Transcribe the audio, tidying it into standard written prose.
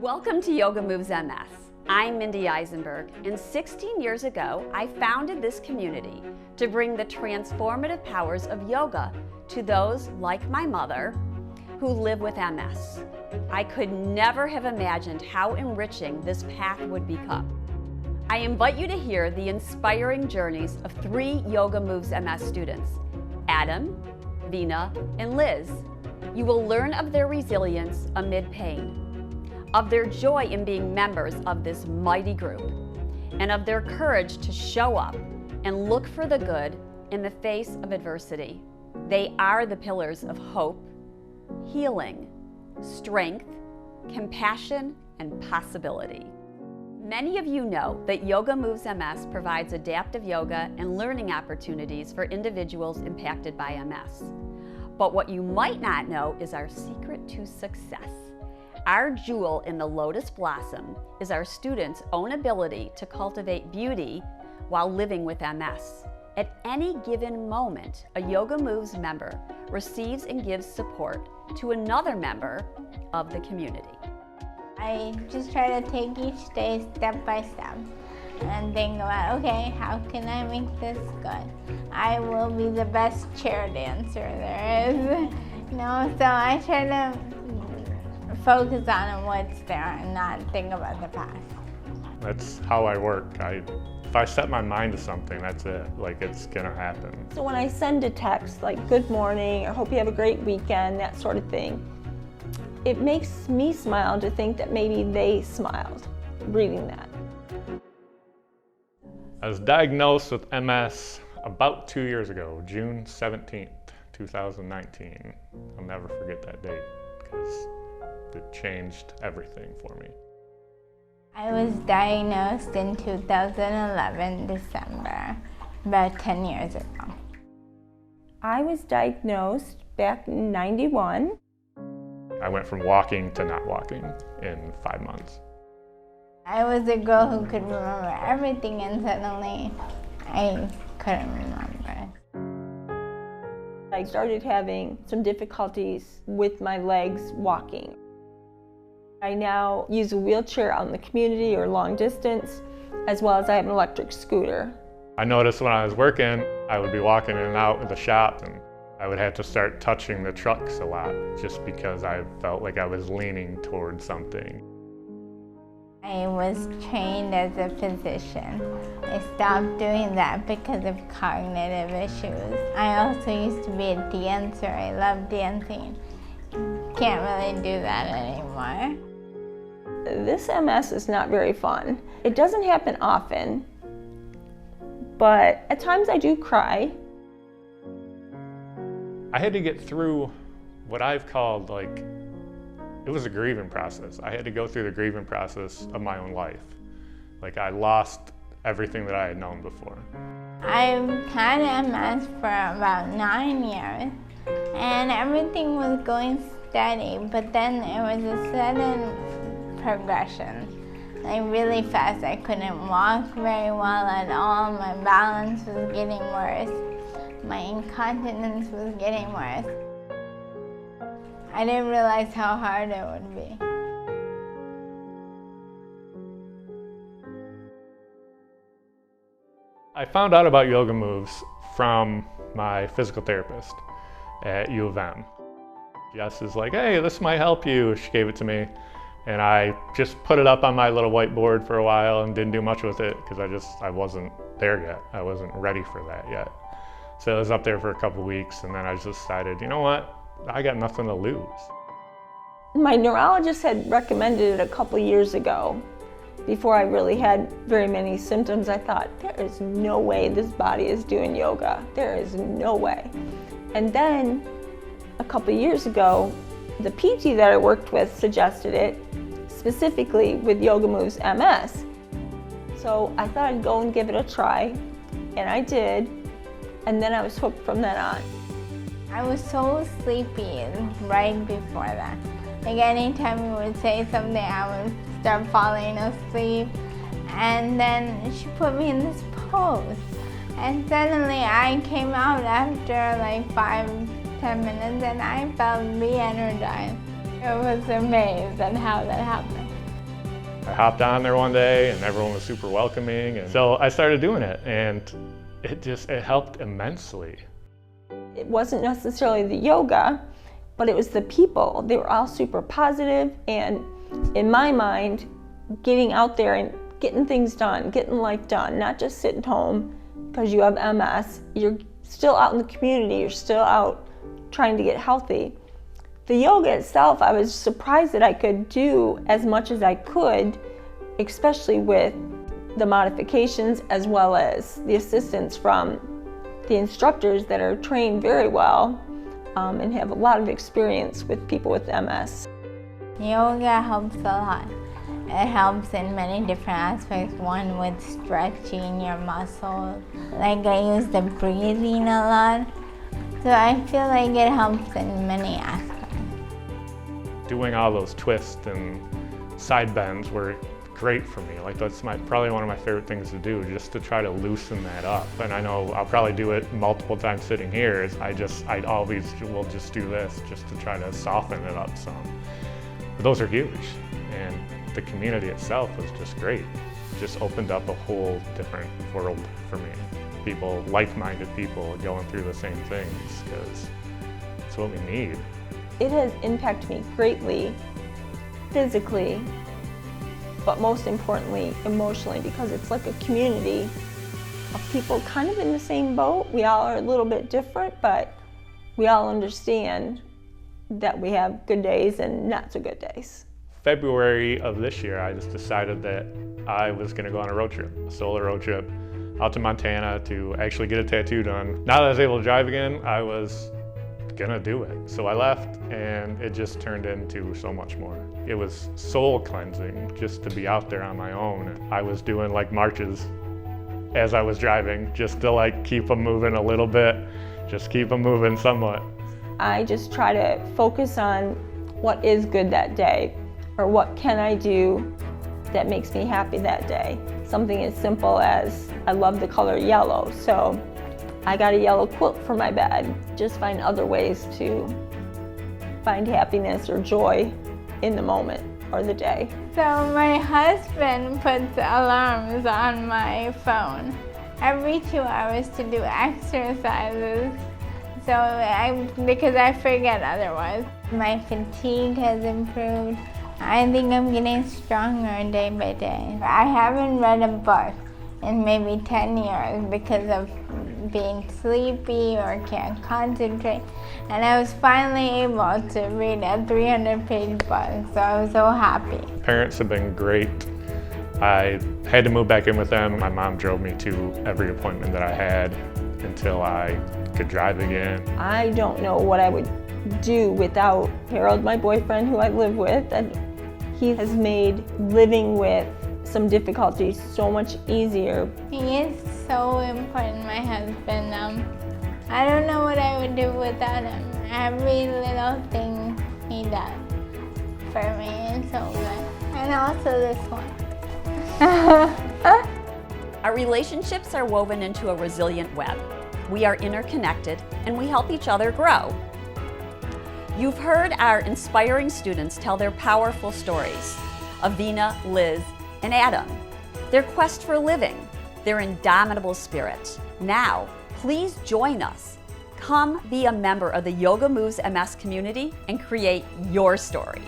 Welcome to Yoga Moves MS. I'm Mindy Eisenberg, and 16 years ago, I founded this community to bring the transformative powers of yoga to those like my mother who live with MS. I could never have imagined how enriching this path would become. I invite you to hear the inspiring journeys of 3 Yoga Moves MS students, Adam, Veena, and Liz. You will learn of their resilience amid pain, of their joy in being members of this mighty group, and of their courage to show up and look for the good in the face of adversity. They are the pillars of hope, healing, strength, compassion, and possibility. Many of you know that Yoga Moves MS provides adaptive yoga and learning opportunities for individuals impacted by MS. But what you might not know is our secret to success. Our jewel in the lotus blossom is our students' own ability to cultivate beauty while living with MS. At any given moment, a Yoga Moves member receives and gives support to another member of the community. I just try to take each day step by step and think about, okay, how can I make this good? I will be the best chair dancer there is. So I try to focus on what's there and not think about the past. That's how I work. If I set my mind to something, that's it. It's gonna happen. So when I send a text like good morning or hope you have a great weekend, that sort of thing, it makes me smile to think that maybe they smiled reading that. I was diagnosed with MS about 2 years ago, June 17th, 2019. I'll never forget that date because it changed everything for me. I was diagnosed in 2011, December, about 10 years ago. I was diagnosed back in '91. I went from walking to not walking in 5 months. I was a girl who could remember everything, and suddenly I couldn't remember. I started having some difficulties with my legs walking. I now use a wheelchair out in the community or long distance, as well as I have an electric scooter. I noticed when I was working, I would be walking in and out of the shop and I would have to start touching the trucks a lot just because I felt like I was leaning towards something. I was trained as a physician. I stopped doing that because of cognitive issues. I also used to be a dancer. I love dancing. Can't really do that anymore. This MS is not very fun. It doesn't happen often, but at times I do cry. I had to get through what I've called it was a grieving process. I had to go through the grieving process of my own life. I lost everything that I had known before. I've had MS for about 9 years, and everything was going steady, but then it was a sudden progression. Really fast. I couldn't walk very well at all. My balance was getting worse. My incontinence was getting worse. I didn't realize how hard it would be. I found out about Yoga Moves from my physical therapist at U of M. Jess is like, hey, this might help you. She gave it to me. And I just put it up on my little whiteboard for a while and didn't do much with it because I wasn't there yet. I wasn't ready for that yet. So it was up there for a couple weeks and then I just decided, you know what? I got nothing to lose. My neurologist had recommended it a couple years ago. Before I really had very many symptoms, I thought, there is no way this body is doing yoga. There is no way. And then a couple years ago, the PT that I worked with suggested it, specifically with Yoga Moves MS. So I thought I'd go and give it a try, and I did, and then I was hooked from then on. I was so sleepy right before that. Anytime you would say something, I would start falling asleep. And then she put me in this pose. And suddenly I came out after 5-10 minutes and I felt re-energized. I was amazed at how that happened. I hopped on there one day and everyone was super welcoming, and so I started doing it, and it helped immensely. It wasn't necessarily the yoga, but it was the people. They were all super positive, and in my mind, getting out there and getting things done, getting life done, not just sitting home because you have MS. You're still out in the community, you're still out trying to get healthy. The yoga itself, I was surprised that I could do as much as I could, especially with the modifications as well as the assistance from the instructors that are trained very well and have a lot of experience with people with MS. Yoga helps a lot. It helps in many different aspects. One with stretching your muscles. Like I use the breathing a lot. So I feel like it helps in many aspects. Doing all those twists and side bends were great for me. Like that's probably one of my favorite things to do, just to try to loosen that up. And I know I'll probably do it multiple times sitting here. I always will just do this just to try to soften it up some. But those are huge. And the community itself was just great. It just opened up a whole different world for me. People, like-minded people going through the same things, because it's what we need. It has impacted me greatly, physically, but most importantly, emotionally, because it's like a community of people kind of in the same boat. We all are a little bit different, but we all understand that we have good days and not so good days. February of this year, I just decided that I was gonna go on a road trip, a solo road trip out to Montana to actually get a tattoo done. Now that I was able to drive again, I was gonna do it. So I left, and it just turned into so much more. It was soul cleansing just to be out there on my own. I was doing like marches as I was driving, just to like keep them moving a little bit, just keep them moving somewhat. I just try to focus on what is good that day, or what can I do that makes me happy that day. Something as simple as, I love the color yellow, so I got a yellow quilt for my bed. Just find other ways to find happiness or joy in the moment or the day. So my husband puts alarms on my phone every 2 hours to do exercises. Because I forget otherwise. My fatigue has improved. I think I'm getting stronger day by day. I haven't read a book in maybe 10 years because of being sleepy or can't concentrate. And I was finally able to read a 300-page book, so I was so happy. Parents have been great. I had to move back in with them. My mom drove me to every appointment that I had until I could drive again. I don't know what I would do without Harold, my boyfriend, who I live with. And he has made living with some difficulties so much easier. He is so important, my husband. I don't know what I would do without him. Every little thing he does for me is so good. And also this one. Our relationships are woven into a resilient web. We are interconnected, and we help each other grow. You've heard our inspiring students tell their powerful stories of Veena, Liz, and Adam, their quest for living, their indomitable spirit. Now, please join us. Come be a member of the Yoga Moves MS community and create your story.